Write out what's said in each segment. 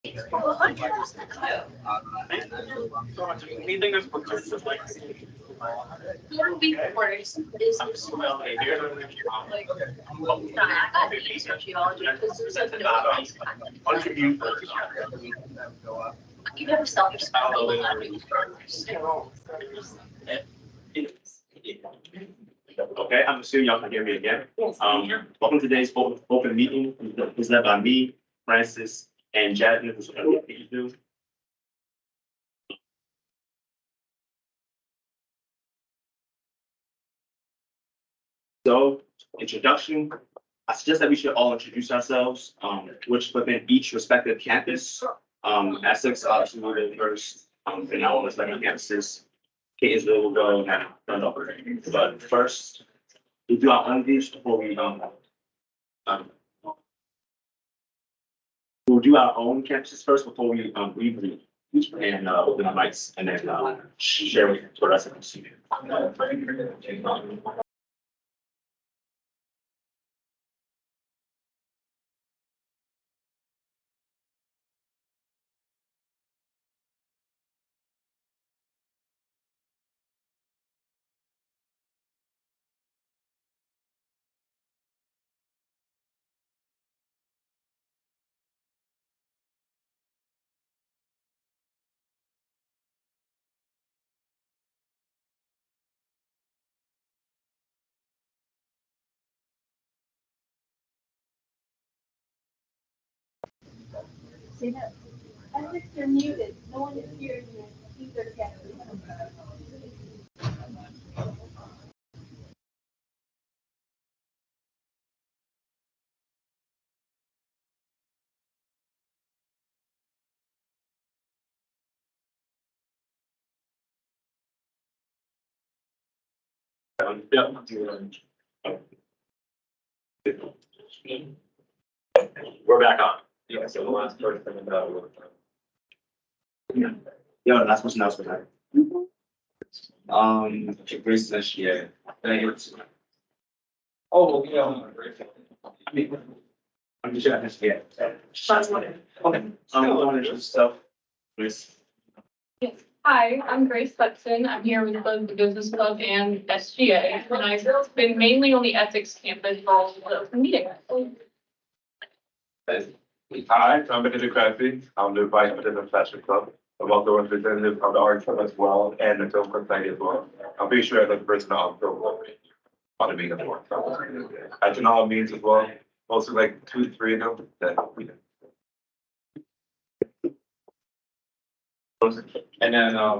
Anything that's just like you never self-respect. Okay, I'm assuming y'all can hear me again. Welcome to today's open meeting. It's led by me, Francis, and Jasmine, who's going to be do. So, introduction. I suggest that we should all introduce ourselves, which within each respective campus. Essex, obviously, will go first. And all respective campuses. Catonsville will go now. But first, we do our own groups before we we'll do our own campuses first before we read and open the mics and then share with the rest of the students. I think they're muted. No one is hearing you. I think they're deaf. We're back on. Yeah, so the last person yeah, last person else was that. Grace is SGA. Oh, yeah. I mean, I'm just gonna SGA. Okay. Stuff. Grace. Hi, I'm Grace Hudson. I'm here with both the Business Club and SGA, and I've been mainly on the ethics campus for all the open meeting. Hi, I'm Benedict Crafty. I'm the vice president of Fashion Club. I'm also a representative of the art club as well, and the film society as well. I'm pretty sure I'm the person on film on the being of the work. I can all means as well, mostly like 2 to 3 of them that we And then, I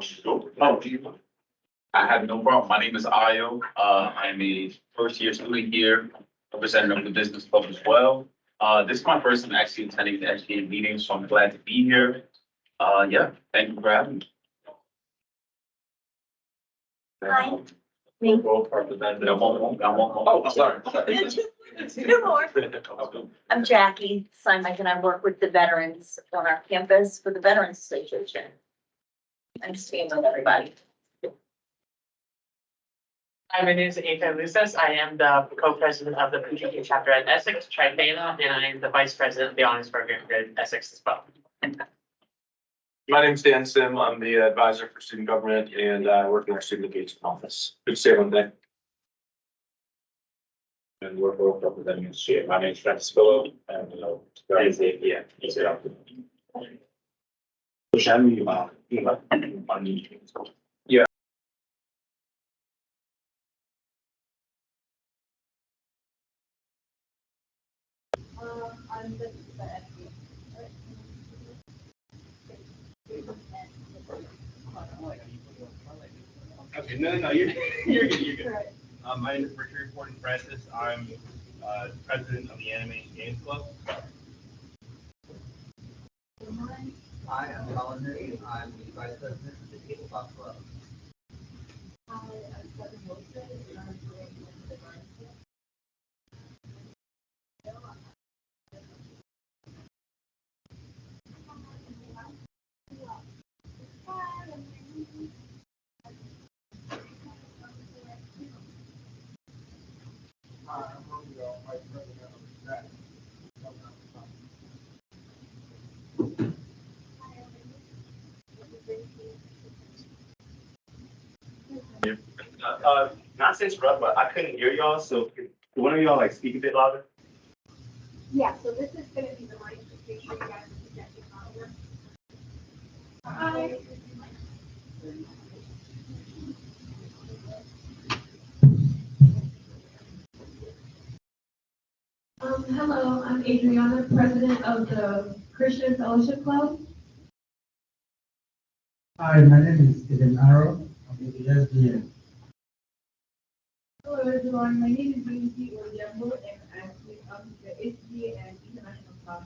have no problem. My name is Ayo. I'm a first year student here, representative of the business club as well. This is my first time actually attending the SGA meeting, so I'm glad to be here. Yeah, thank you for having me. Hi. Oh, sorry. Two more. I'm Jackie Simon, and I work with the veterans on our campus for the Veterans Association. Nice to meet everybody. Hi, my name is Ethan Lucas. I am the co-president of the PGK chapter at Essex, Tri Theta, and I am the vice president of the honors program here at Essex as well. My name's Dan Sim. I'm the advisor for student government and work in our student engagement office. Good to see everyone today. And we're both representing SGA. My name is Francis Phillo, and yeah. So shall we Yeah. I'm the Okay, no, you're good. My name is Richard Gordon Francis. I'm president of the Animation Games Club. Hi, I'm Colin Newton. I'm the vice president of the Tabletop Club. Hi, I'm Kevin Wilson, and I'm doing the not to interrupt, but I couldn't hear y'all, so could one of y'all like speak a bit louder? Yeah, so this is gonna be the mic, just make sure you guys are projecting louder. Hi. Hello, I'm Adriana, president of the Christian Fellowship Club. Hi, my name is Eden Arrow. I'm with the SGA. Hello, everyone. My name is Lindsay Oyembo, and I'm with the SGA and International Club.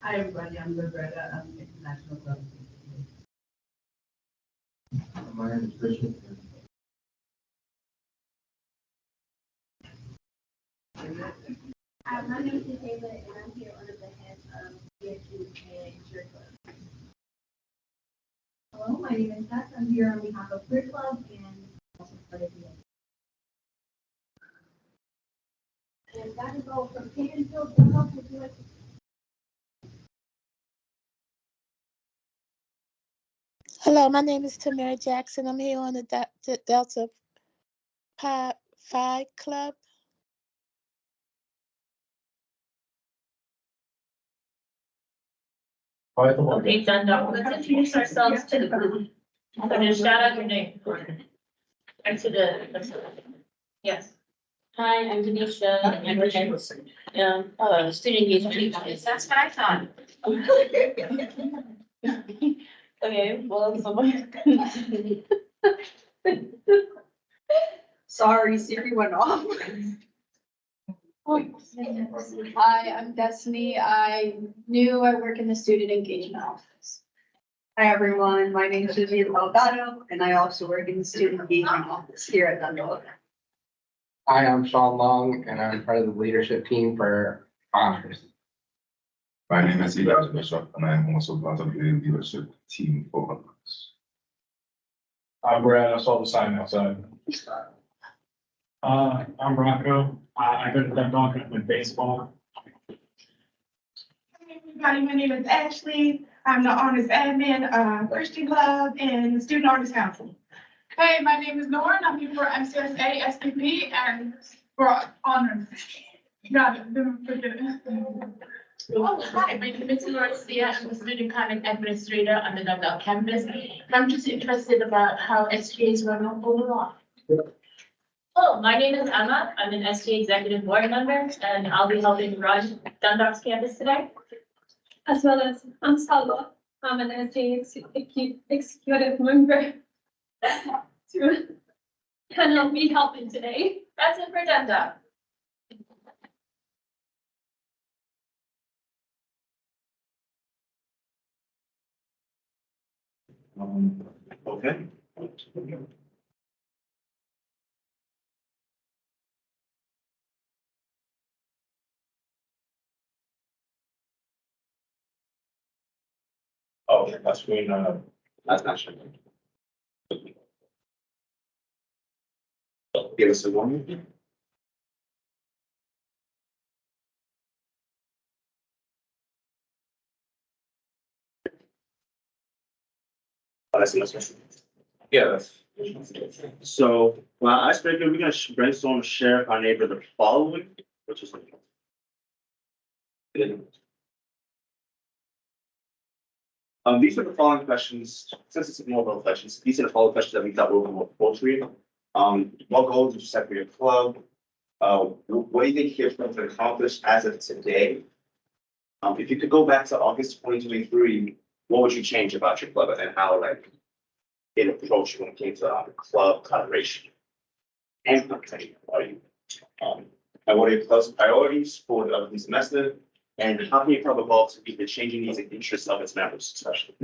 Hi, everybody. I'm Roberta. I'm with International Club. My name is Christian. My name is Taylor, and I'm here under the head of SGA and Church Club. Hello, my name is Beth. I'm here on behalf of Queer Club and also part of the. And that is all from Canfield. What else would you like to? Hello, my name is Tamara Jackson. I'm here on the Delta Pi Phi Club. Okay, done. Now, let's introduce ourselves to the group. I'm gonna shout out your name. And to the, yes. Hi, I'm Denisha, I'm with student engagement. That's what I thought. Okay, well, someone. Sorry, Siri went off. Hi, I'm Destiny. I'm new. I work in the student engagement office. Hi, everyone. My name is Vivian Delgado, and I also work in the student engagement office here at Dundalk. Hi, I'm Sean Long, and I'm part of the leadership team for honors. My name is Elijah Bishop, and I'm also part of the leadership team for honors. I'm Brad. I saw the sign outside. I'm Rocco. I go to Dundalk with baseball. Hey, everybody, my name is Ashley. I'm the honors admin, Christian Club and the Student Honors Council. Hey, my name is Norn. I'm here for MCSA, SPP, and for honors. Got it. Didn't forget it. Oh, hi, my name is Marcia. I'm a student conduct administrator on the Dundalk campus. I'm just interested about how SGA is run overall. Hello, my name is Emma. I'm an SGA executive board member, and I'll be helping run Dundalk's campus today. As well as I'm Salwa. I'm an SGA executive member. To kind of be helping today. That's it for Dundalk. Okay. Oh, that's green, that's not sure. Give us a one. That's the next one. Yeah, that's. So, well, I figured we're gonna brainstorm and share our neighbor the following, which is. These are the following questions, since it's more about questions, these are the following questions that we thought were more appropriate. What goals did you set for your club? What do you think you're trying to accomplish as of today? If you could go back to August 2023, what would you change about your club and how like it approached when it came to club collaboration? And competition, and what are your club's priorities for the upcoming semester? And how can your club evolve to meet the changing needs and interests of its members, especially?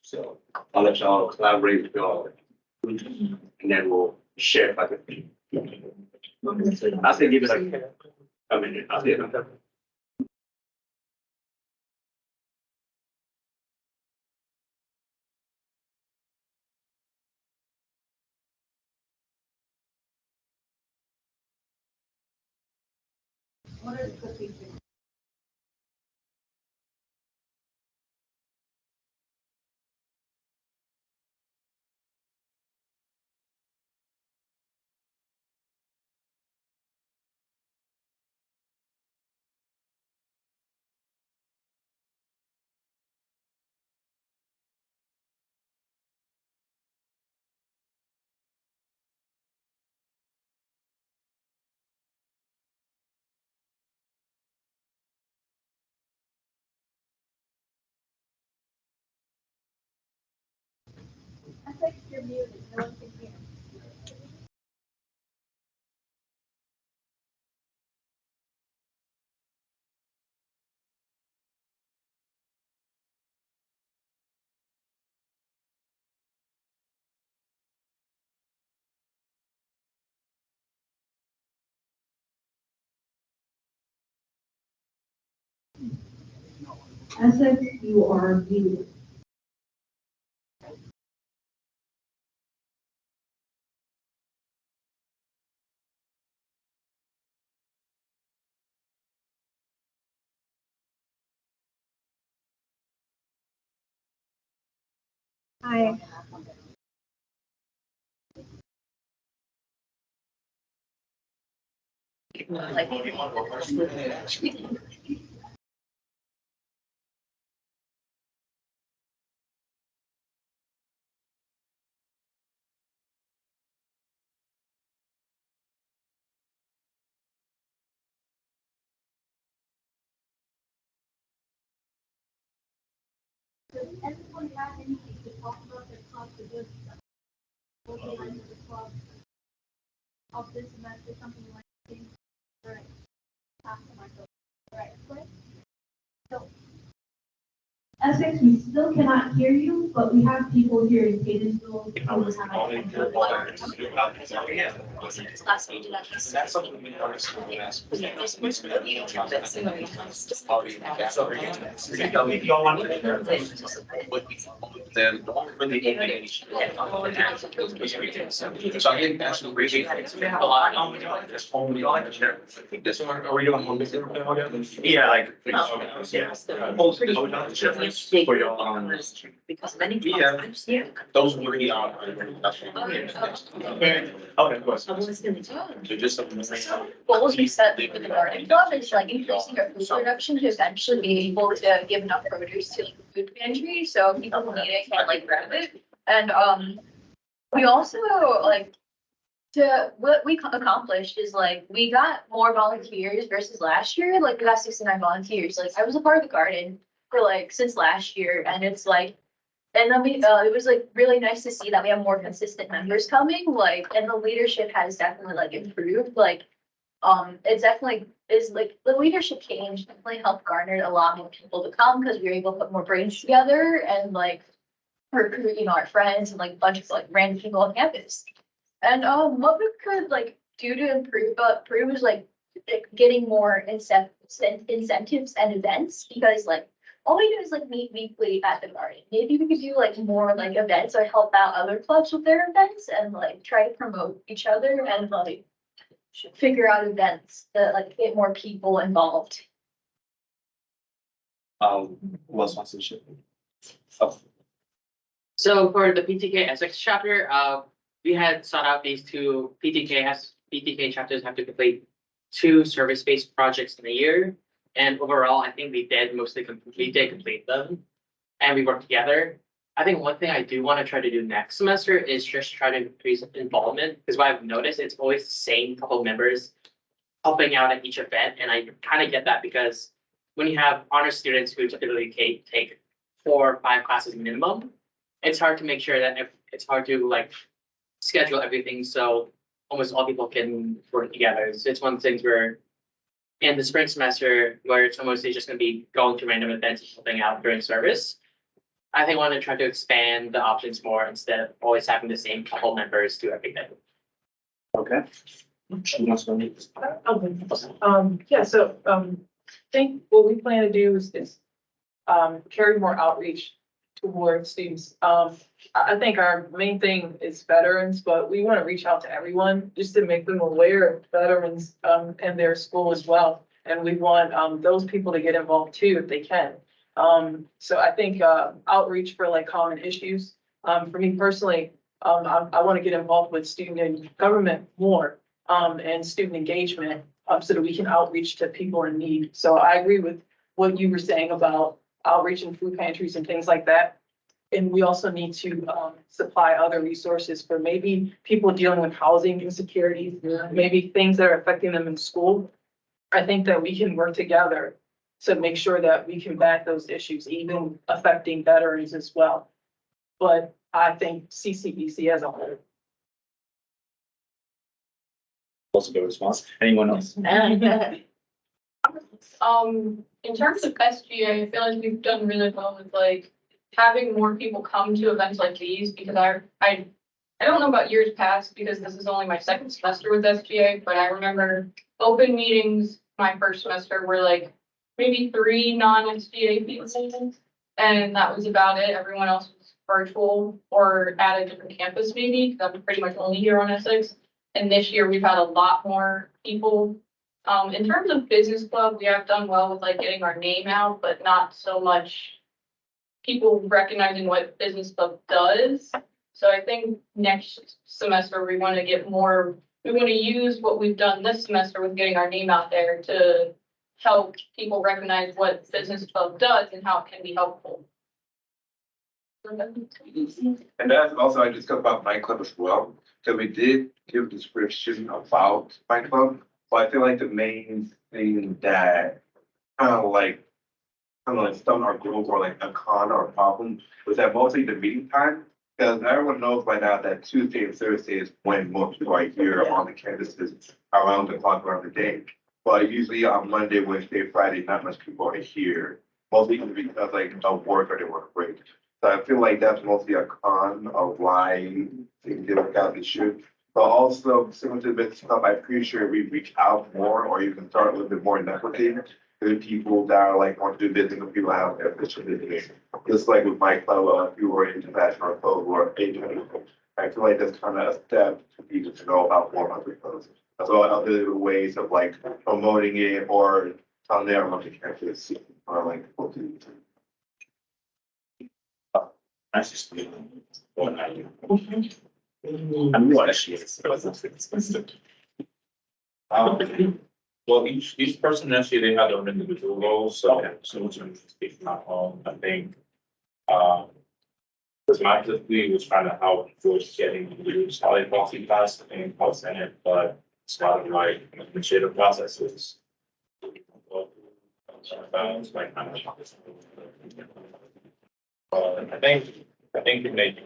So I'll let y'all collaborate with y'all. And then we'll share like I'll say give it like a minute. I'll say it. What are the things? Essex, you're muted, no one can hear. Essex, you are muted. Hi. Does everyone have anything to talk about their club to do? What behind the club of this semester, something like things, right? After my book, right? So, Essex, we still cannot hear you, but we have people here in Catonsville. Last meeting. That's something we then really so I think that's really a lot. Just only like share. This one, are we doing one? Yeah, like. Yeah. For your, Because many. Yeah. Those were the, okay, of course. So just. Goals we set for the garden club is like increasing our food production to eventually be able to give enough produce to the food pantry, so people who need it can like grab it. And we also like what we accomplished is like we got more volunteers versus last year. Like we got 69 volunteers. Like I was a part of the garden for like since last year, and it's like. And then it was like really nice to see that we have more consistent members coming, like, and the leadership has definitely like improved, like, it definitely is like the leadership change definitely helped garner a lot more people to come because we were able to put more brains together and like recruit, our friends and like a bunch of like random people on campus. And what we could like do to improve is like getting more incentives and events because like all we do is like meet weekly at the garden. Maybe we could do like more like events or help out other clubs with their events and like try to promote each other and like figure out events that like get more people involved. Who else wants to share? Oh, So for the PTK Essex chapter, we had sought out these two PTK chapters have to complete 2 service-based projects in a year. And overall, I think we did complete them and we worked together. I think one thing I do want to try to do next semester is just try to increase involvement because what I've noticed, it's always the same couple of members helping out at each event. And I kind of get that because when you have honor students who typically take 4 or 5 classes minimum, it's hard to make sure that it's hard to like schedule everything so almost all people can work together. So it's one of the things where in the spring semester, where it's mostly just going to be going to random events and helping out during service, I think I want to try to expand the options more instead of always having the same couple members do everything. okay. Who wants to go? Yeah, so, I think what we plan to do is carry more outreach towards students. I think our main thing is veterans, but we want to reach out to everyone just to make them aware of veterans, and their school as well. And we want, those people to get involved too, if they can. So I think, outreach for like common issues, for me personally, I want to get involved with student and government more, and student engagement, so that we can outreach to people in need. So I agree with what you were saying about outreach and food pantries and things like that. And we also need to supply other resources for maybe people dealing with housing insecurities, maybe things that are affecting them in school. I think that we can work together to make sure that we combat those issues, even affecting veterans as well. But I think CCBC as a whole. Also good response. Anyone else? In terms of SGA, I feel like we've done really well with like having more people come to events like these because I don't know about years past because this is only my second semester with SGA, but I remember open meetings my first semester were like maybe 3 non-SGA people. And that was about it. Everyone else was virtual or at a different campus maybe, because I'm pretty much only here on Essex. And this year we've had a lot more people. In terms of business club, we have done well with like getting our name out, but not so much people recognizing what business club does. So I think next semester we want to get more, we want to use what we've done this semester with getting our name out there to help people recognize what business club does and how it can be helpful. And that's also, I discussed about Fight Club as well, because we did give a description about Fight Club, but I feel like the main thing that kind of like stumped our growth or like a con or a problem was that mostly the meeting time. Because everyone knows by now that Tuesday and Thursday is when most people are here on the campuses around the clock around the day. But usually on Monday, Wednesday, Friday, not much people are here, mostly because like of work or they work break. So I feel like that's mostly a con of why things didn't work out this year. But also similar to the business club, I'm pretty sure we reach out more or you can start a little bit more networking to the people that are like want to do business with people out there. Just like with my club, if you were international club or Asian, I feel like that's kind of a step to people to know about more other clubs. As well as other ways of like promoting it or telling them on the campus or like. Nice to see you. I'm what actually. Well, each person actually, they have their individual roles, so which I'm speaking my own, I think. Because my typically was trying to help with getting used how they policy class and house in it, but it's not like administrative processes. Like kind of. I think you make.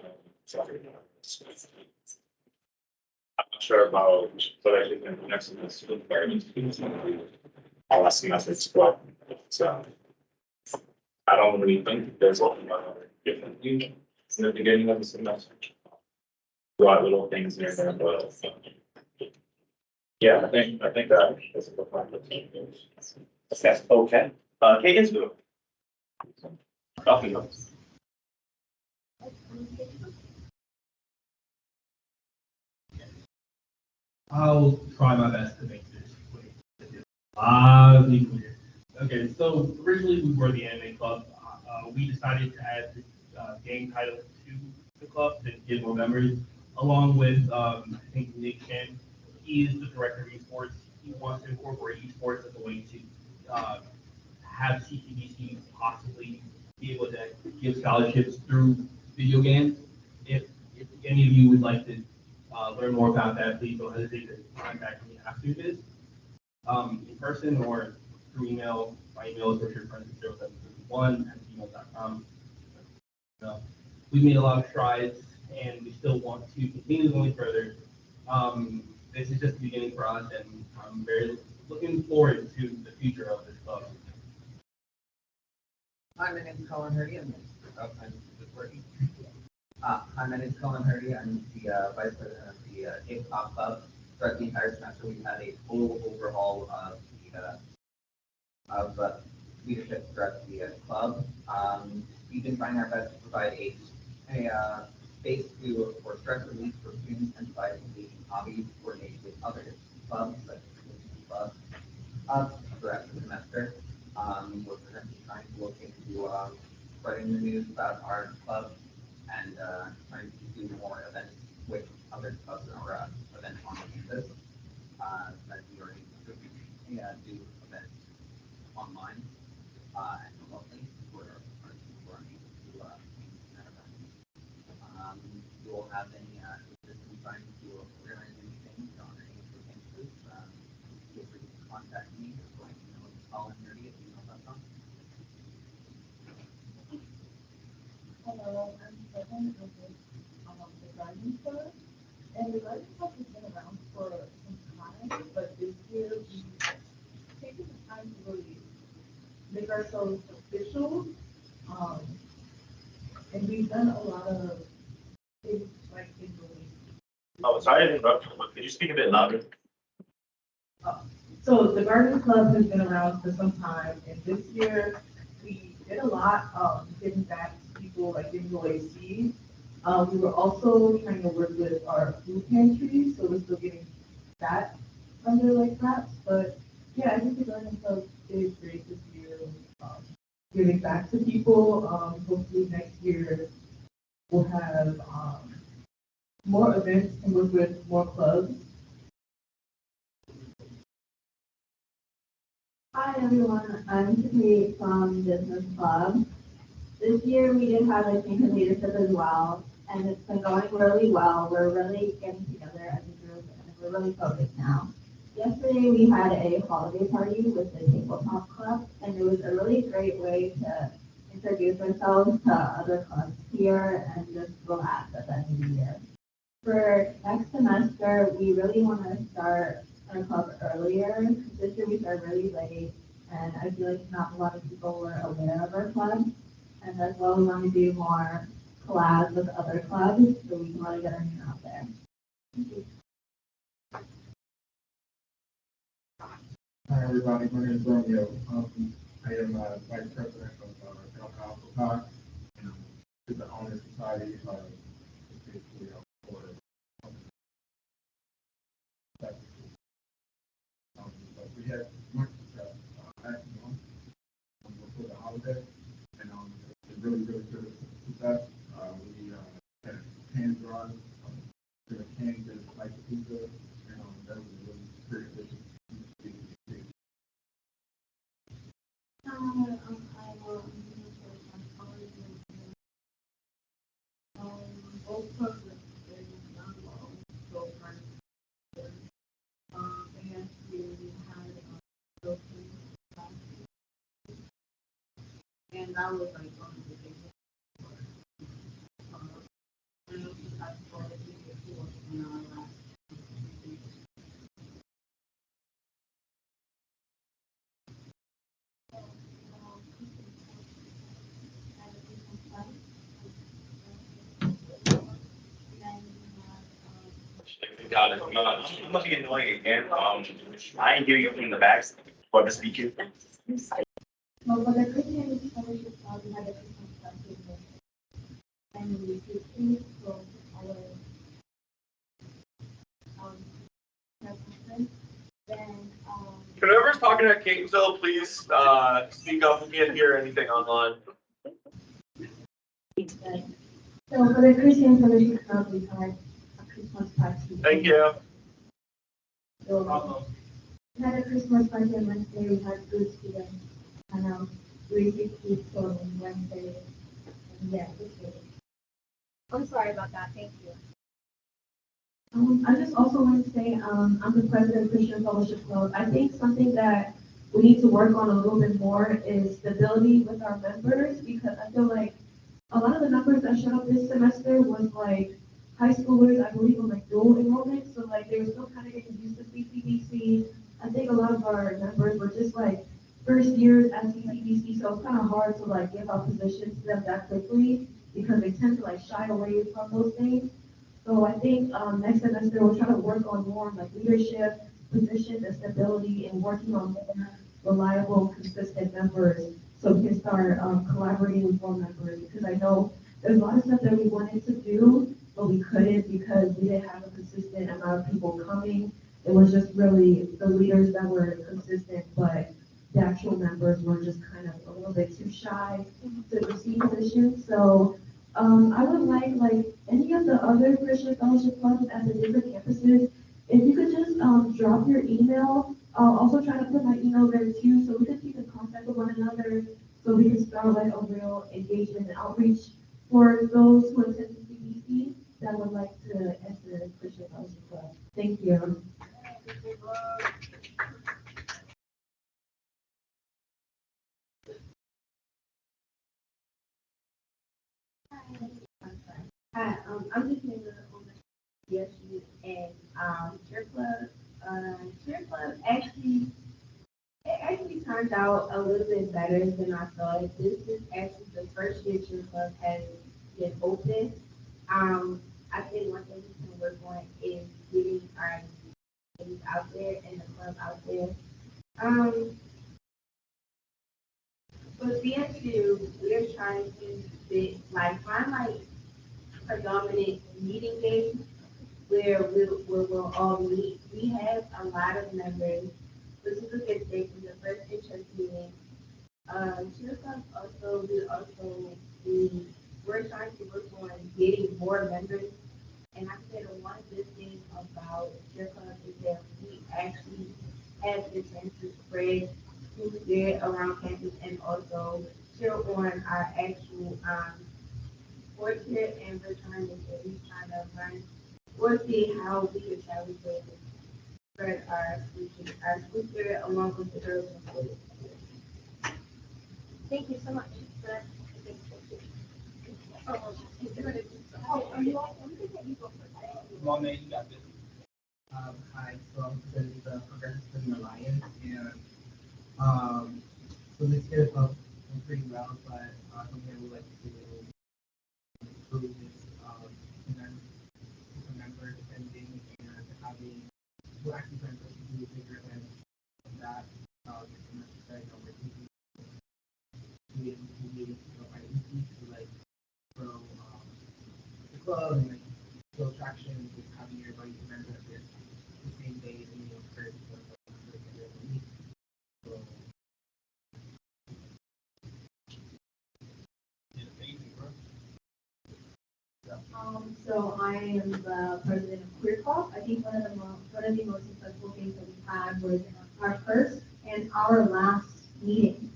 I'm not sure about, but I think in the next semester, all last semester, but so. I don't really think there's a lot differently in the beginning of the semester. A lot of little things here and there, but. Yeah, I think that is a good part. That's okay. Kagan's good. I'll try my best to make this quick. Clear. Okay, so originally we were the anime club. We decided to add this game title to the club to get more members, along with I think Nick Chen. He is the director of esports. He wants to incorporate esports as a way to have CCBC possibly be able to give scholarships through video games. If any of you would like to learn more about that, please don't hesitate to contact me after this, in person or through email. My email is richardfrancis0731@gmail.com. We've made a lot of strides and we still want to continue going further. This is just the beginning for us and I'm very looking forward to the future of this club. Hi, my name is Colin Hurdy. I'm just working. Hi, my name is Colin Hurdy. I'm the vice president of the K-pop club. Throughout the entire semester, we've had a full overhaul of the leadership throughout the club. We've been trying our best to provide a space for stress relief for students and provide engaging hobbies coordinated with other clubs, such as clubs, throughout the semester. We're currently trying to look into spreading the news about our club and trying to do more events with other clubs or events on campus. That we already do events online and remotely for our people to you will have any assistance trying to organize anything on any of the campuses. Feel free to contact me or email colinnerdy@gmail.com. Hello, I'm Kevin. garden club. And the garden club has been around for some time, but this year we've taken the time to really make ourselves official. Um, and we've done a lot of things like in Oh, sorry to interrupt, but could you speak a bit louder? So the garden club has been around for some time, and this year we did a lot, giving back to people, like giving away seeds. We were also trying to work with our food pantry, so we're still getting that under like wraps, but yeah, I think the garden club did great this year, giving back to people. Hopefully next year we'll have, more events and work with more clubs. Hi everyone, I'm Tiffany from Business Club. This year we did have a change in leadership as well, and it's been going really well. We're really getting together as a group and we're really focused now. Yesterday we had a holiday party with the Tabletop Club, and it was a really great way to introduce ourselves to other clubs here and just relax at the end of the year. For next semester, we really want to start our club earlier. This year we started really late, and I feel like not a lot of people were aware of our club. And as well, we want to do more collabs with other clubs so we can really get our name out there. Thank you. Hi, everybody. My name is Romeo. I am Vice President of Delta Alpha Pi, and it's the Honor Society. It's basically for but we had much success last month before the holiday, and it's really good success. We had hands drawn to the cans and like the pizza, and that was a really great addition. Both clubs have been done well so far. And we had those things last year. And that was like one of the big ones. I know you had quality before in our last. Got it. I'm not getting annoying again. I ain't giving you from the back, but the speaker. Well, for the Christian Fellowship Club, we had a Christmas party, and we did things for our conference. Then Whoever's talking at Catonsville, please, speak up. We can't hear anything online. so for the Christian Fellowship Club, we had a Christmas party. Thank you. So we had a Christmas party on Wednesday. We had good students, and we received gifts on Wednesday. And yeah, this was. I'm sorry about that, thank you. I just also want to say, I'm the president of Christian Fellowship Club. I think something that we need to work on a little bit more is stability with our members, because I feel like a lot of the members that showed up this semester was like high schoolers, I believe, on like dual enrollment. So like they were still kind of getting used to CCBC. I think a lot of our members were just like first years at CCBC, so it's kind of hard to like give out positions to them that quickly because they tend to like shy away from those things. So I think next semester we'll try to work on more like leadership positions and stability and working on more reliable, consistent members so we can start collaborating with more members, because I know there's a lot of stuff that we wanted to do, but we couldn't because we didn't have a consistent amount of people coming. It was just really the leaders that were consistent, but the actual members were just kind of a little bit too shy to receive positions. So I would like any of the other Christian Fellowship clubs at the different campuses, if you could just drop your email. I'll also try to put my email there too, so we can keep in contact with one another, so we can start like a real engagement and outreach for those who attend CBC that would like to enter Christian Fellowship Club. Thank you. Hi, I'm just here on BSU and, cheer club actually, it actually turned out a little bit better than I thought. This is actually the first year cheer club has been open. I think one thing we can work on is getting our things out there and the club out there. Um, but BSU, we're trying to find like predominant meeting days where we'll all meet. We have a lot of members. This is a good thing from the first interest meeting. Cheer club also, we're trying to work on getting more members. And I said one good thing about cheer club is that we actually have the chance to spread food there around campus and also cheer on our actual, sports here, and we're trying to get these kind of run. We'll see how we can try to spread our school spirit along with the girls and boys. Thank you so much. Are you all? You go first. Well, man, you got this. Hi, so I'm the Progressive Student Alliance, and, so this year, went pretty well, but, something I would like to see improve is, members attending and having, who actually trying to do bigger events than that, this semester, we're thinking, to like, grow, the club and like, build traction with having everybody remember this the same day and, encourage the members to really meet. So, So I am the president of Queer Club. I think one of the most successful things that we had was our first and our last meeting.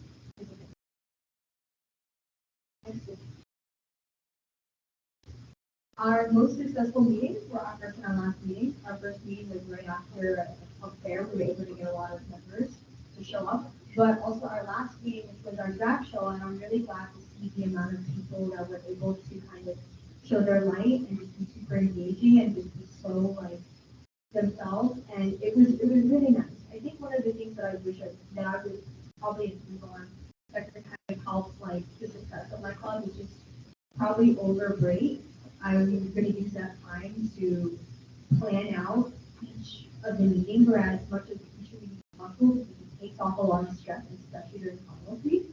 Our most successful meetings were our first and our last meeting. Our first meeting was right after a fair. We were able to get a lot of members to show up. But also our last meeting, which was our drag show, and I'm really glad to see the amount of people that were able to kind of show their light and just be super engaging and just be so like themselves. And it was really nice. I think one of the things that I would probably improve on that could kind of help like the success of my club is just probably over break. I'm going to use that time to plan out each of the meetings, or as much as each of the meetings possible, because it takes off a lot of stress, especially during finals week,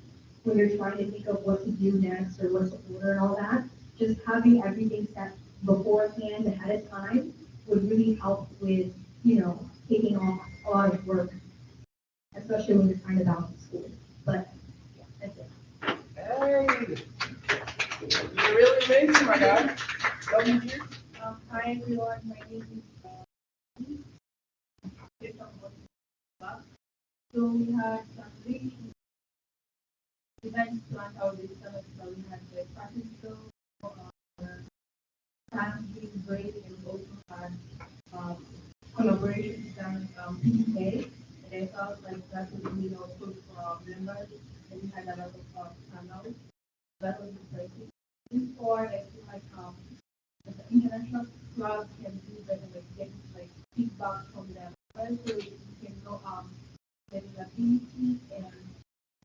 when you're trying to think of what to do next or what to order and all that. Just having everything set beforehand ahead of time would really help with, taking off a lot of work, especially when you're trying to balance school. But yeah, that's it. Hey, you're really amazing, my guy. Hi everyone, my name is so we had some great events planned out this summer. So we had the fashion show, talent being great, and we also had collaborations done PK. And I felt like that was really good for our members. And we had a lot of panels. That was exciting. Before, I feel like the international club can do better with getting like feedback from them. Also, you can go getting ability and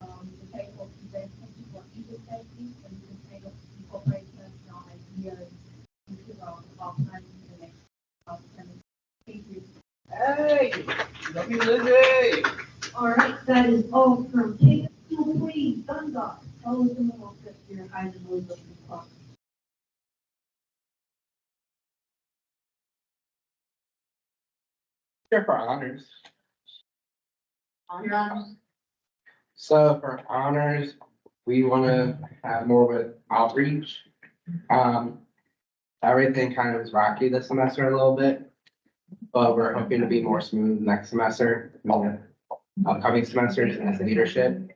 the type of events that people are interested in, and you can kind of incorporate them ideas into our plan in the next 10 minutes. Thank you. Hey, love you, Lizzie. All right, that is all from King. Please, thumbs up. Tell us some more tips for your highs and lows of the club. Sure, for honors. Honors. So for honors, we want to have more with outreach. Everything kind of is rocky this semester a little bit, but we're hoping to be more smooth next semester, upcoming semesters as leadership.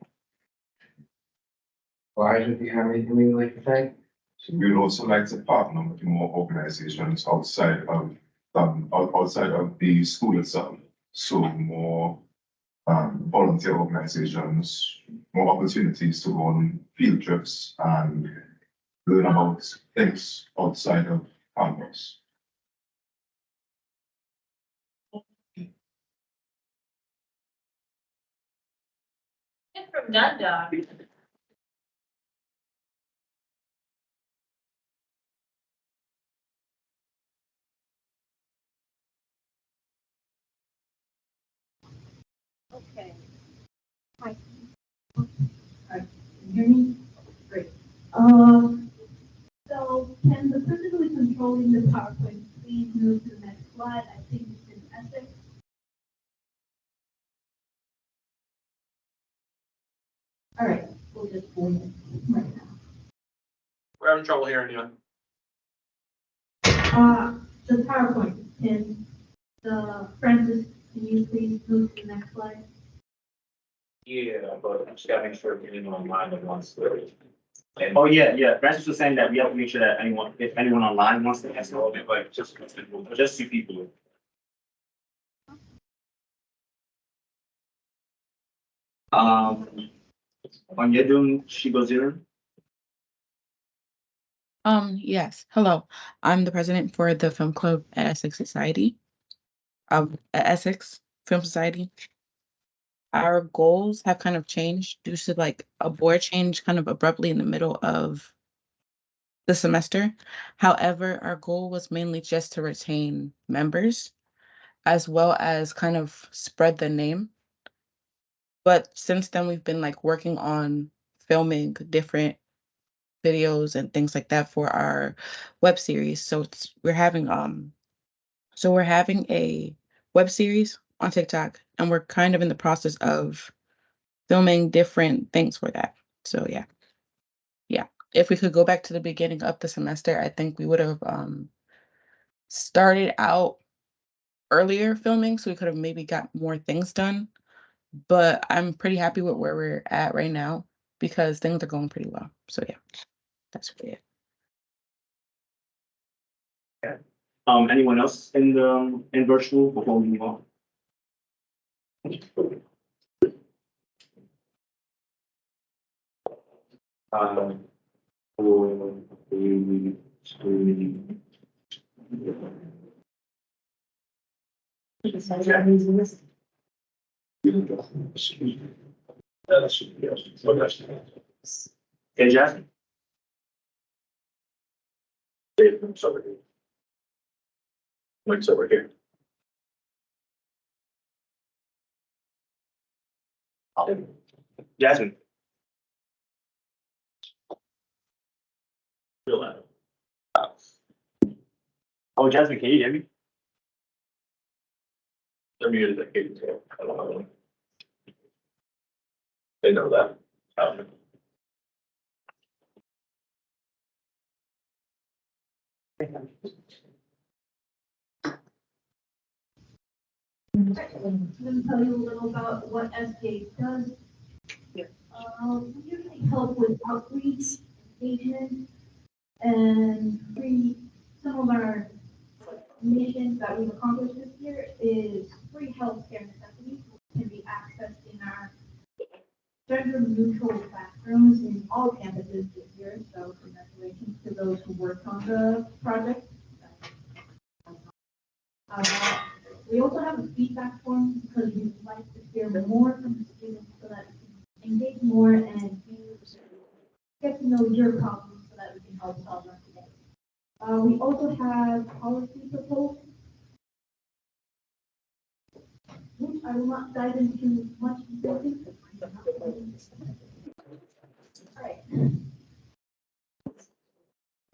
Elijah, do you have anything you'd like to say? So we would also like to partner with more organizations outside of the school itself. So more volunteer organizations, more opportunities to go on field trips and learn about things outside of campus. from Dundalk. Okay. Hi. Alright, can you hear me? Great. So can the person who is controlling the PowerPoint please move to the next slide? I think it's in Essex. All right, we'll just go in right now. We're having trouble hearing you. The PowerPoint, Francis, can you please move to the next slide? Yeah, but I'm just gotta make sure anyone online that wants to. Oh, yeah. Francis was saying that we have to make sure that if anyone online wants to ask, Like, just. just 2 people. On your doing, she goes zero. Yes. Hello. I'm the president for the film club at Essex Society. At Essex Film Society. Our goals have kind of changed due to like a board change kind of abruptly in the middle of the semester. However, our goal was mainly just to retain members as well as kind of spread the name. But since then, we've been like working on filming different videos and things like that for our web series. So we're having a web series on TikTok and we're kind of in the process of filming different things for that. So yeah. Yeah. If we could go back to the beginning of the semester, I think we would have started out earlier filming so we could have maybe got more things done. But I'm pretty happy with where we're at right now because things are going pretty well. So yeah, that's really it. Anyone else in virtual before we move on? Four, three, two. Okay, Jasmine. It's over here. Mike's over here. Jasmine. Real loud. Oh, Jasmine, can you hear me? They're muted, I can't tell. I don't know. They know that. I'm going to tell you a little about what SGA does. We usually help with outreach, engagement, and some of our missions that we've accomplished this year is free healthcare necessities, which can be accessed in our gender-neutral classrooms in all campuses this year. So congratulations to those who worked on the project. We also have a feedback form because we'd like to hear more from the students so that we can engage more and get to know your problems so that we can help solve them together. We also have policy proposals, which I will not dive into much detail. All right.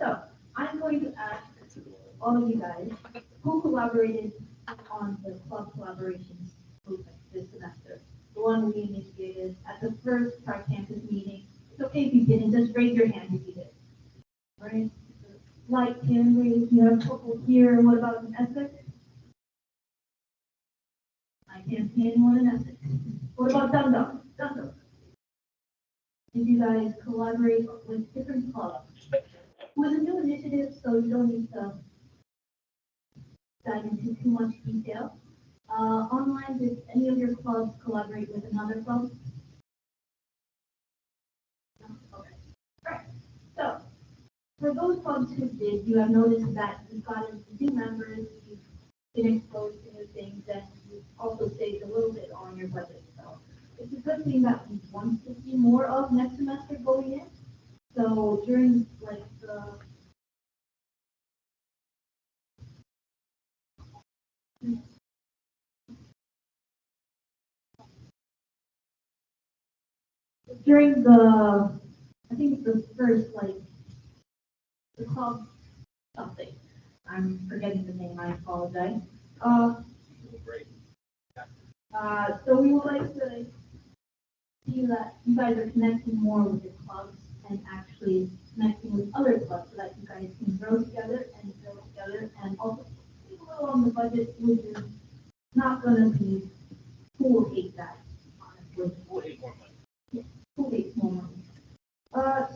So I'm going to ask all of you guys who collaborated on the club collaborations movement this semester. The one we initiated at the first Tri-Campus meeting. It's okay if you didn't, just raise your hand if you did. Right? Light hand raise, you have a couple here. What about in Essex? I can't see anyone in Essex. What about Dundalk? Dundalk. Did you guys collaborate with different clubs? It was a new initiative, so you don't need to dive into too much detail. Online, did any of your clubs collaborate with another club? No? Okay. All right. So, for those clubs who did, you have noticed that you've gotten new members, you've been exposed to new things, and you've also saved a little bit on your budget. So, it's a good thing that we want to see more of next semester going in. So during like during the, I think it's the first, like, the club something. I'm forgetting the name, I apologize. So we would like to see that you guys are connecting more with your clubs and actually connecting with other clubs so that you guys can grow together and build together and also keep a little on the budget, which is not gonna be, who will hate that, honestly. Who hates more money? Yeah, who hates more money?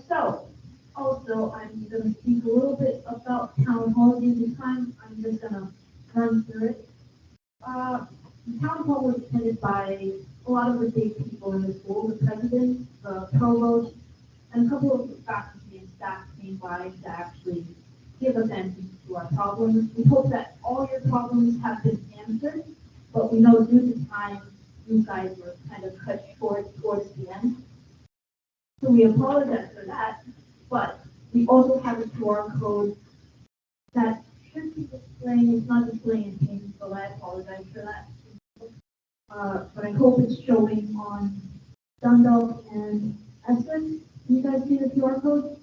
So, also, I'm gonna speak a little bit about town hall this time. I'm just gonna run through it. The town hall was attended by a lot of the big people in the school, the president, the provost, and a couple of the faculty and staff came by to actually give us answers to our problems. We hope that all your problems have been answered, but we know due to time, you guys were kind of cut short towards the end. So we apologize for that, but we also have a QR code that should be displaying, it's not displaying in pink, so I apologize for that. But I hope it's showing on Dundalk and Essex. Can you guys see the QR code?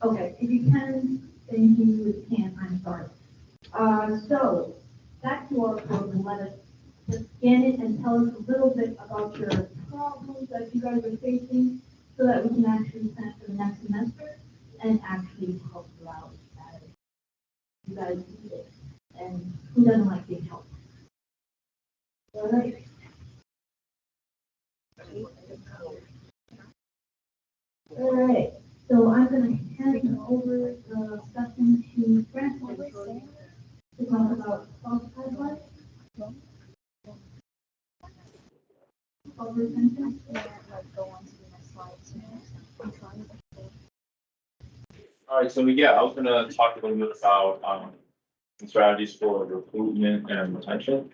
Okay, if you can, thank you. If you can't, I'm sorry. So that QR code will let us just scan it and tell us a little bit about your problems that you guys are facing so that we can actually plan for the next semester and actually help you out as you guys need it. And who doesn't like being helped? All right. All right, so I'm gonna hand over the session to Francis to talk about qualified life. All right, so yeah, I was gonna talk a little bit about, strategies for recruitment and retention.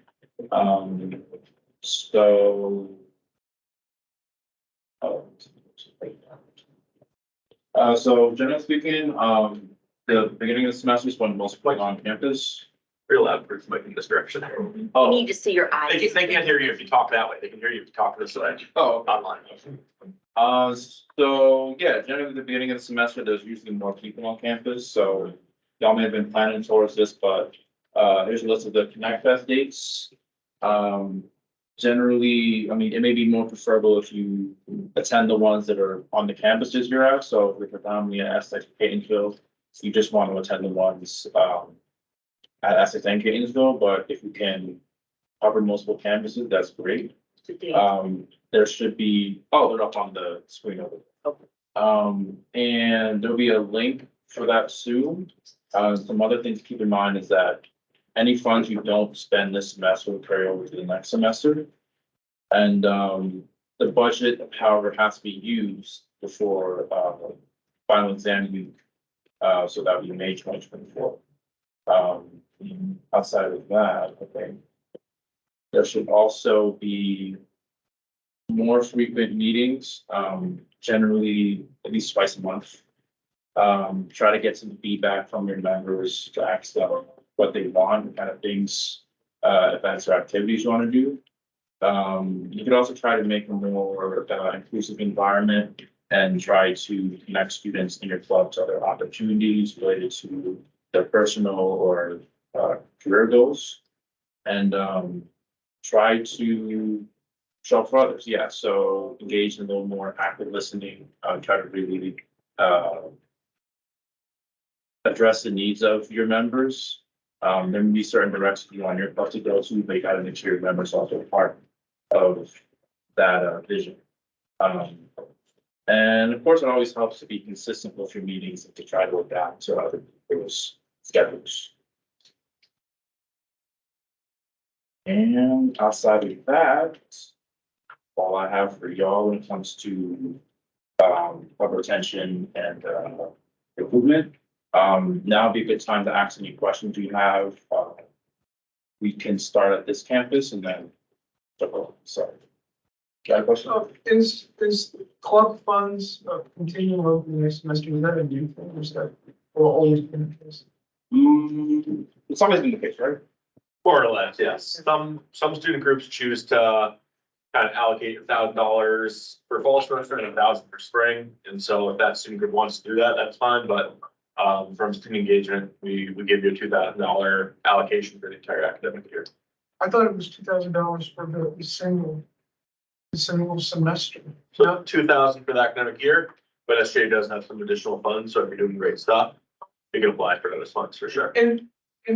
So. So generally speaking, the beginning of the semester is when most people are on campus. Real loud for somebody in this direction. You Oh, need to see your eyes. They can't hear you if you talk that way. They can hear you if you talk this way. oh, Online. So yeah, generally at the beginning of the semester, there's usually more people on campus, so y'all may have been planning towards this, but here's a list of the Connect Fest dates. Generally, I mean, it may be more preferable if you attend the ones that are on the campuses you're at, so if you're predominantly at Essex, Catonsville, you just want to attend the ones at Essex and Catonsville, but if you can cover multiple campuses, that's great. There should be, oh, they're up on the screen over there. And there'll be a link for that soon. Some other things to keep in mind is that any funds you don't spend this semester will carry over to the next semester. And the budget, however, has to be used before final exam week. So that would be May 2024. Outside of that, I think there should also be more frequent meetings, generally at least twice a month. Try to get some feedback from your members to ask them what they want, what kind of things, events or activities you want to do. You could also try to make a more inclusive environment and try to connect students in your club to other opportunities related to their personal or career goals. And try to show up for others, yeah, so engage in a little more active listening, try to really address the needs of your members. There may be certain directions you want your club to go to, but you gotta make sure your members also are part of that vision. And of course, it always helps to be consistent with your meetings and to try to adapt to other people's schedules. And outside of that, all I have for y'all when it comes to club retention and recruitment. Now would be a good time to ask any questions you have. We can start at this campus and then Sorry. Got a question? Is club funds continuing over the next semester? Is that a new thing or is that will always been the case? It's always been the case, right? More or less, yes. Some student groups choose to kind of allocate $1,000 for fall semester and 1,000 for spring. And so if that student group wants to do that, that's fine. But from student engagement, we give you a $2,000 allocation for the entire academic year. I thought it was $2,000 for the single semester. So 2,000 for the academic year, but SGA does have some additional funds. So if you're doing great stuff, you can apply for those funds for sure. And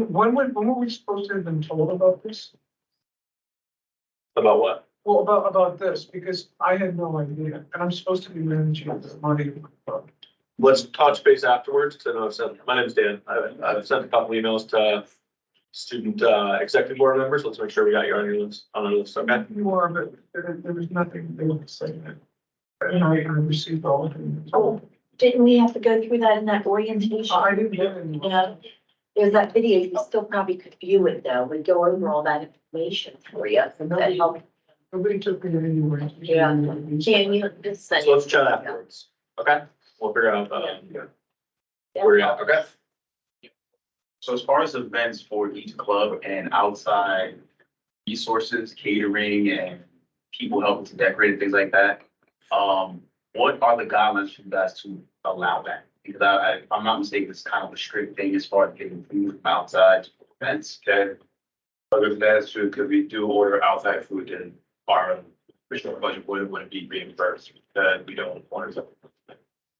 when were we supposed to have been told about this? About what? Well, about this, because I had no idea, and I'm supposed to be managing the money. Let's touch base afterwards. 'Cause I know I've sent, my name's Dan. I've sent a couple emails to student executive board members. Let's make sure we got you on your list, okay? More of it, there was nothing they would say that. And I received all of them. Oh, didn't we have to go through that in that orientation? I didn't get any. Yeah, there's that video, you still probably could view it though, we go over all that information for you, that helped. Nobody took me anywhere. Yeah. Can you just send? So let's chat afterwards, okay? We'll figure out, where you're at, okay? So as far as events for each club and outside resources, catering and people helping to decorate and things like that, what are the guidelines for you guys to allow that? Because if I'm not mistaken, it's kind of a strict thing as far as getting food from outside events. Okay. But if that's true, because we do order outside food, then our official budget wouldn't be reimbursed, that we don't order something.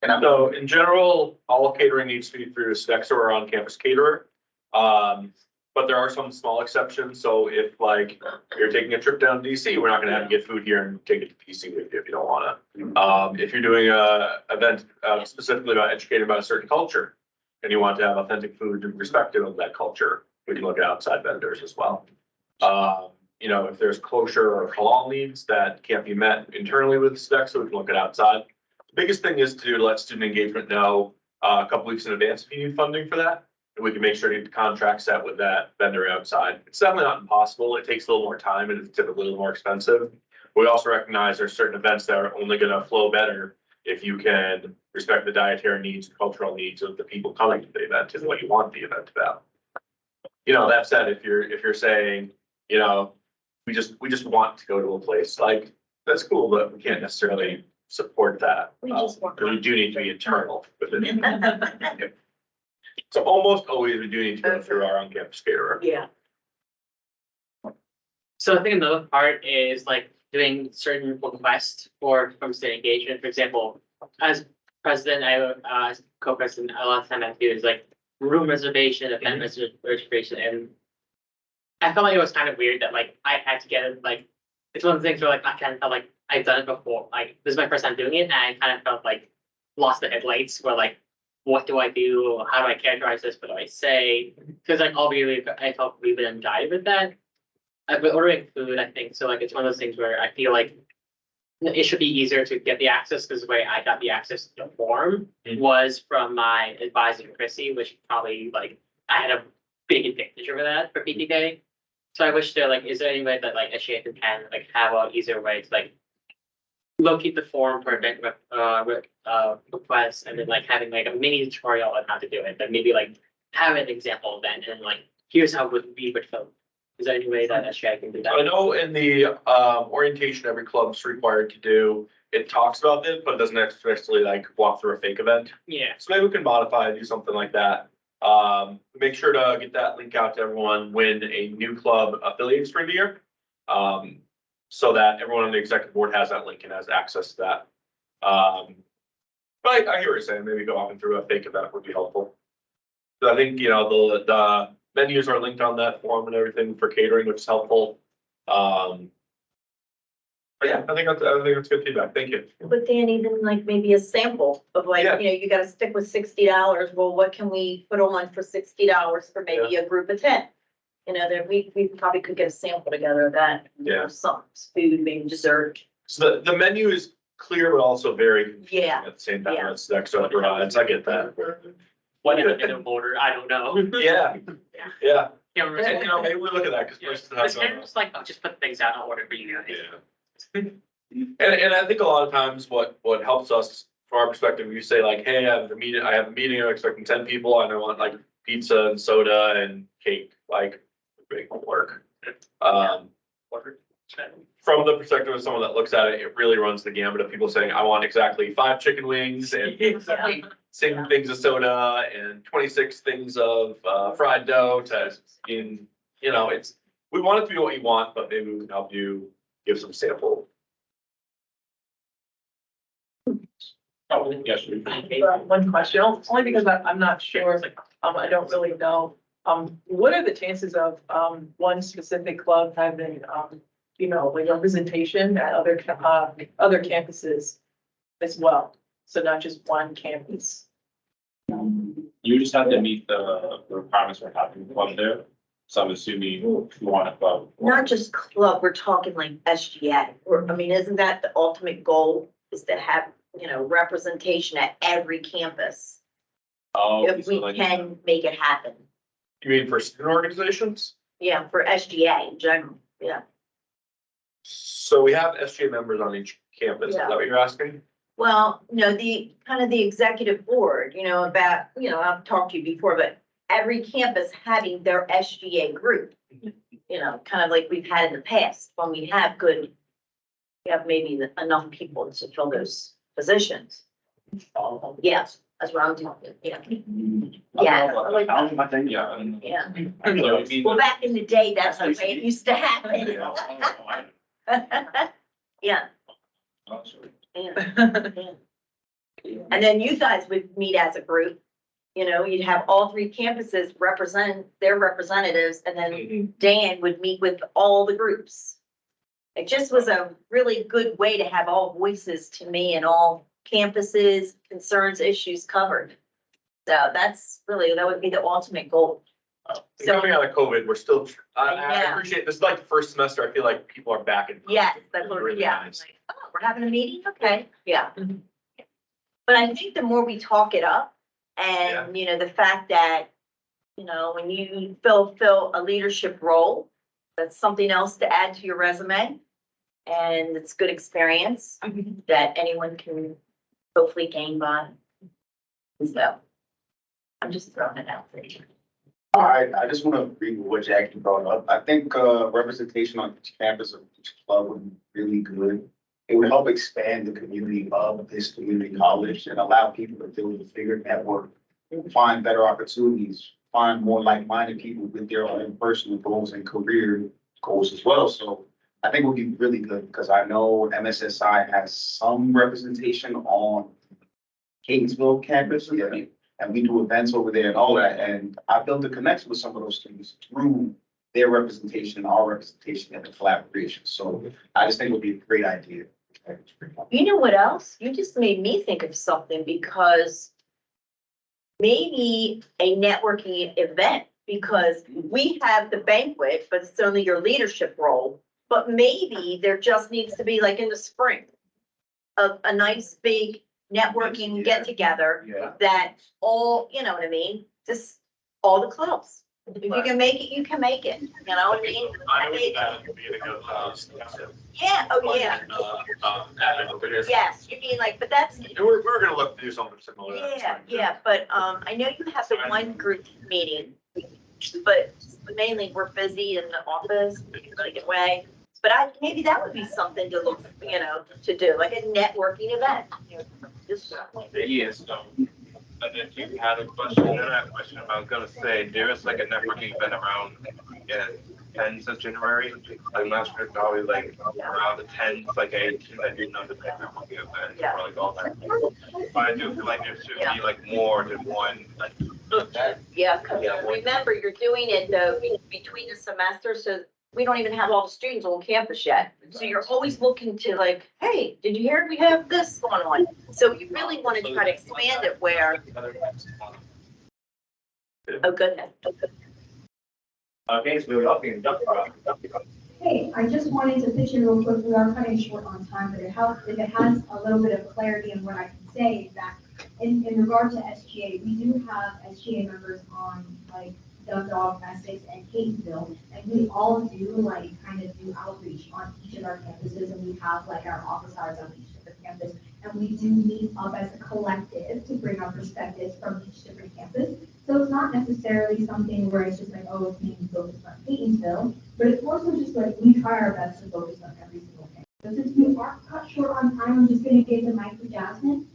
And so in general, all catering needs to be through Sodexo or on-campus caterer. But there are some small exceptions. So if like you're taking a trip down to DC, we're not gonna have you get food here and take it to DC with you if you don't wanna. If you're doing a event specifically about educating about a certain culture and you want to have authentic food respective of that culture, we can look at outside vendors as well. You know, if there's kosher or halal needs that can't be met internally with Sodexo, we can look at outside. The biggest thing is to let student engagement know a couple weeks in advance if you need funding for that. And we can make sure to get the contract set with that vendor outside. It's definitely not impossible. It takes a little more time and it's typically a little more expensive. We also recognize there's certain events that are only gonna flow better if you can respect the dietary needs, cultural needs of the people coming to the event and what you want the event about. You know, that said, if you're saying, you know, we just want to go to a place, like, that's cool, but we can't necessarily support that. We just want. We do need to be internal with it. So almost always we do need to go through our on-campus caterer. Yeah. So I think another part is like doing certain requests from student engagement. For example, as president, as co-president, a lot of time I do is like room reservation, event reservation, and I felt like it was kind of weird that like I had to get it. Like it's one of the things where like I kind of felt like I've done it before. Like this is my first time doing it, and I kind of felt like lost the headlights. Where like, what do I do? How do I characterize this? What do I say? Because like I felt really unguided with that. But ordering food, I think so. Like it's one of those things where I feel like it should be easier to get the access because the way I got the access to the form was from my advisor Chrissy, which probably like I had a big advantage over that for PTK. So I wish there like is there any way that like SGA can like have an easier way to like locate the form for event requests and then like having like a mini tutorial on how to do it, but maybe like have an example event and like here's how we would film. Is there any way that SGA can do that? I know in the orientation every club's required to do, it talks about this, but it doesn't expressly like walk through a fake event. Yeah. So maybe we can modify, do something like that. Make sure to get that link out to everyone when a new club affiliates for the year. So that everyone on the executive board has that link and has access to that. But I hear what you're saying, maybe walking through a fake event would be helpful. So I think, you know, the menus are linked on that form and everything for catering, which is helpful. But yeah, I think that's good feedback. Thank you. But then even like maybe a sample of like, Yeah. you know, you gotta stick with $60. Well, what can we put on for $60 for maybe a group of 10? You know, that we probably could get a sample together of that. Yeah. Some food, maybe dessert. So the menu is clear, but also very confusing Yeah. at the same time. Yeah. That's extra provides. I get that. What in a order? I don't know. Yeah. Yeah. Yeah, we're And, you know, maybe we look at that, because places it's have. kind of just like, I'll just put things out in order for you guys. Yeah. And I think a lot of times what helps us from our perspective, you say like, hey, I have a meeting, I'm expecting 10 people and I want like pizza and soda and cake, like big work. From the perspective of someone that looks at it, it really runs the gamut of people saying, I want exactly 5 chicken wings and 6 things of soda and 26 things of fried dough you know, we want it to be what you want, but maybe we can help you give some sample. Oh, yes. One question, only because I'm not sure, I don't really know. What are the chances of, one specific club having, like representation at other campuses as well? So not just one campus. You just have to meet the requirements for having a club there. So I'm assuming you want a club. Not just club, we're talking like SGA, or, I mean, isn't that the ultimate goal, is to have, representation at every campus? Oh, If so we like- can make it happen, You mean for student organizations? yeah, for SGA in general, yeah. So we have SGA members on each campus, is that Yeah. what you're asking? Well, no, the kind of the executive board, about, I've talked to you before, but every campus having their SGA group. Kind of like we've had in the past, when we have maybe enough people to fill those positions. Yes, that's what I'm talking, yeah. Yeah. I think, yeah. Yeah. So you mean- Well, back in the day, that's the way it used to happen. Yeah. Yeah. And then you guys would meet as a group, you'd have all 3 campuses represent their representatives, and then Dan would meet with all the groups. It just was a really good way to have all voices to me and all campuses, concerns, issues covered. So that would be the ultimate goal. And coming out of COVID, we're still, I Yeah. appreciate, this is like the first semester, I feel like people are back in. Yes, that's It's what, really yeah. nice. Like, oh, we're having a meeting? Okay, yeah. But I think the more we talk it up and, the fact that, when you fill a leadership role, that's something else to add to your resume. And it's good experience that anyone can hopefully gain by. So I'm just throwing it out there. I just want to agree with what Jackie brought up. I think representation on each campus of each club would be really good. It would help expand the community of this community college and allow people to build a bigger network, find better opportunities, find more like-minded people with their own personal goals and career goals as well. So I think it would be really good, because I know MSSI has some representation on Kingsville campus. Yeah. And we do events over there and all that. And I built a connection with some of those students through their representation, our representation, and the collaboration. So I just think it would be a great idea. You know what else? You just made me think of something, because maybe a networking event, because we have the banquet, but it's only your leadership role. But maybe there just needs to be, like in the spring, a nice big networking get together that all, you know what I mean? Just all the clubs. If you can make it, you can make it. You know what I mean? I mean, yeah, oh, yeah. Yes, you mean like, but that's. And we're gonna look to do something similar. to that. Yeah, yeah, but, I know you have the one group meeting, but mainly we're busy in the office, gotta get away. But maybe that would be something to look, to do, like a networking event. Just. Yes, so, and if you had a question, I was gonna say, there is like a networking event around, 10th of January. I'm not sure, probably like around the 10th, like 18th, I do know the networking event, or like all that. But I do feel like there should be like more than one, like. Yeah, because remember, you're doing it though between the semesters, so we don't even have all the students on campus yet. So you're always looking to like, hey, did you hear we have this going on? So you really want to try to expand it where. Oh, goodness. Okay, so we're talking. Hey, I just wanted to pitch in real quick. We are cutting short on time, but it helps if it has a little bit of clarity in what I can say, is that in regard to SGA, we do have SGA members on like Dundalk, Essex, and Catonsville. And we all do like kind of do outreach on each of our campuses, and we have like our office hours on each different campus. And we do meet up as a collective to bring our perspectives from each different campus. So it's not necessarily something where it's just like, oh, it's being focused on Catonsville, but it's more so just like we try our best to focus on every single campus. So since we are cut short on time, I'm just gonna give the mic to Jasmine.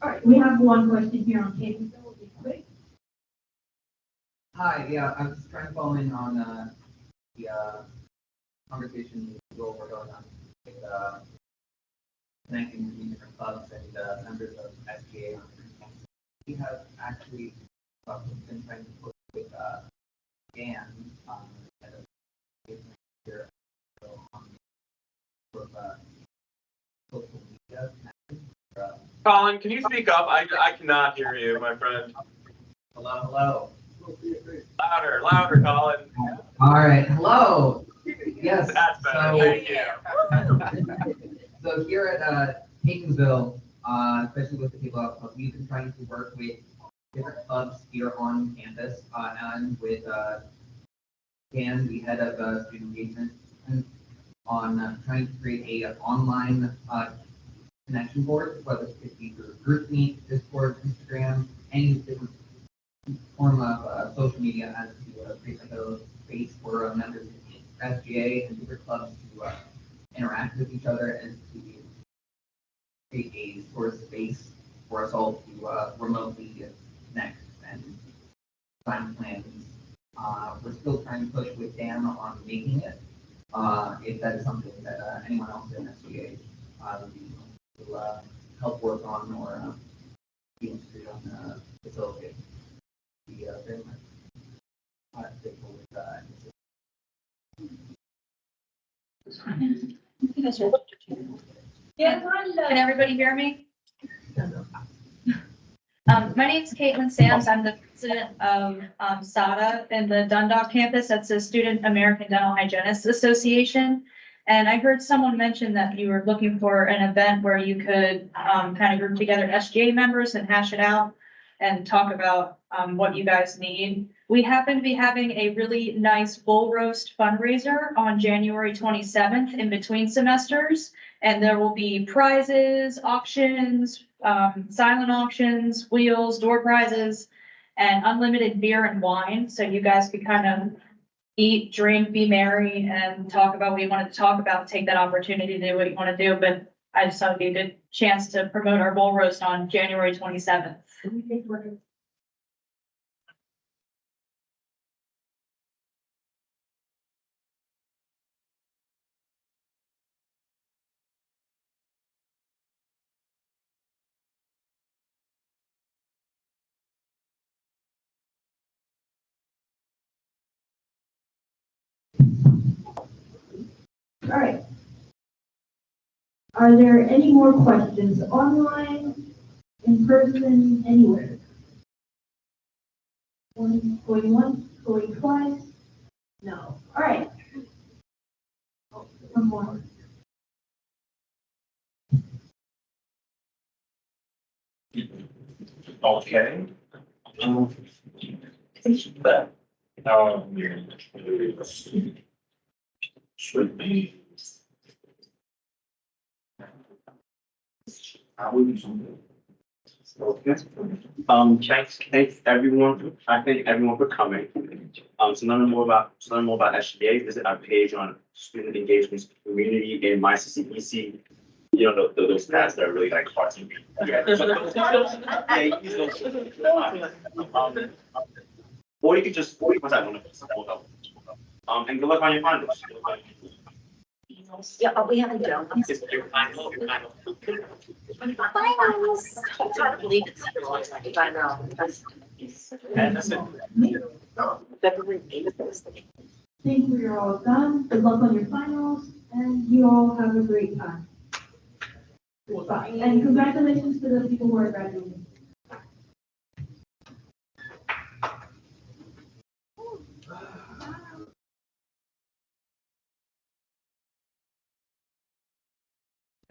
All right, we have one question here on Catonsville, we'll be quick. Hi, yeah, I was just trying to follow in on, the, conversation you all were going on with, connecting between different clubs and, members of SGA on different campuses. We have actually, been trying to put with, Dan, at a, here, so, sort of, social media. Colin, can you speak up? I cannot hear you, my friend. Hello, hello. Louder, Colin. All right, hello. Yes. That's better, so- thank you. So here at Catonsville, especially with the people out club, we've been trying to work with different clubs here on campus, and with Dan, the head of student engagement, on trying to create a online connection board, whether it could be through GroupMe, Discord, Instagram, any different form of social media as to create like a space for members of SGA and different clubs to interact with each other and to create a sort of space for us all to remotely connect and find plans. We're still trying to push with Dan on making it. If that is something that anyone else in SGA would be willing to help work on or be interested on facilitating. Be very much grateful with Yeah, can everybody hear me? My name's Caitlin Sams. I'm the president of SADA in the Dundalk campus. That's the Student American Dental Hygienists Association. And I heard someone mention that you were looking for an event where you could kind of group together SGA members and hash it out and talk about what you guys need. We happen to be having a really nice bull roast fundraiser on January 27th in between semesters. And there will be prizes, auctions, silent auctions, wheels, door prizes, and unlimited beer and wine. So you guys could kind of eat, drink, be merry, and talk about what you wanted to talk about, take that opportunity to do what you want to do. But I just thought it'd be a good chance to promote our bull roast on January 27th. All right. Are there any more questions online, in person, anywhere? Going once, going twice? No. All right. One more. Okay. Should be. Thanks everyone. I thank everyone for coming. To learn more about SGA, visit our page on student engagement community in my CCEC. You know, those paths that are really like hard to read. Yeah, use those. Or you could just contact one of us. And good luck on your finals. Yeah, we haven't done. It's your final. Finals. I'm trying to believe it's. I know. And that's it. Thank you, you're all done. Good luck on your finals, and you all have a great time. Bye. And congratulations to the people who are graduating.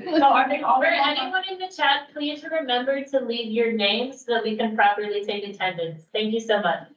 For anyone in the chat, please remember to leave your name so that we can properly take attendance. Thank you so much.